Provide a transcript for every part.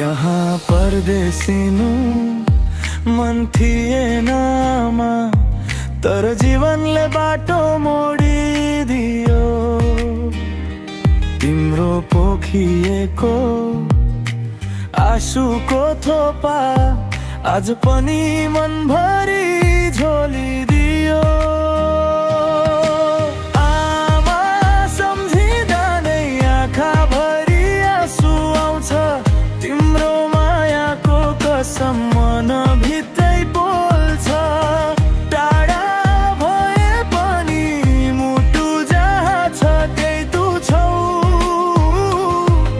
यहाँ परदेशिनु मन थिएन आमा, तर जीवनले बाटो मोडिदियो। तिम्रो पोखिएको आँसुको थोपा आज पनि मनभरि झोलिदियो। आमा सम्झिँदा नै आँखाभरि आँसु आउँछ, तिम्रो मायाको कसम मनभित्रै बोल्छ। टाढा भए पनि मुटु जहाँ छ त्यही तु छौ।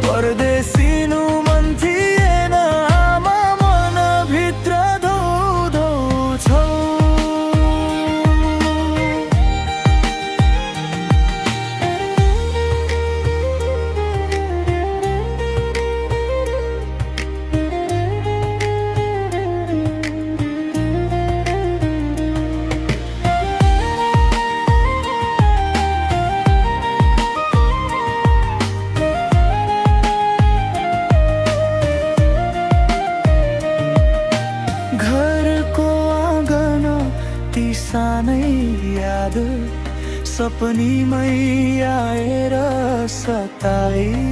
परदेशिनु मन थिएन आमा, मनभित्र धौ धौ छौ। घरको आँगन ती सानै याद सपनीमै आएर सताइदिन्छन्।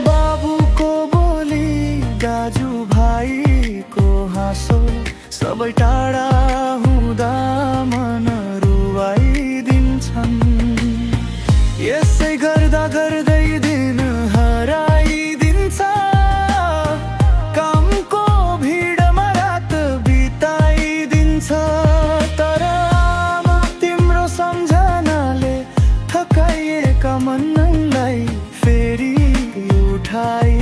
बाबुको बोली दाजु भाइको हाँसो सबै टाढा हुँदा मन रुवाइदिन्छन्। यसै गर्दा गर्दै दिन हराइदिन्छ, कामको भिडमा रात बिताइदिन्छ। तर आमा तिम्रो सम्झनाले थकाइएका मनलाई फेरि उठाइ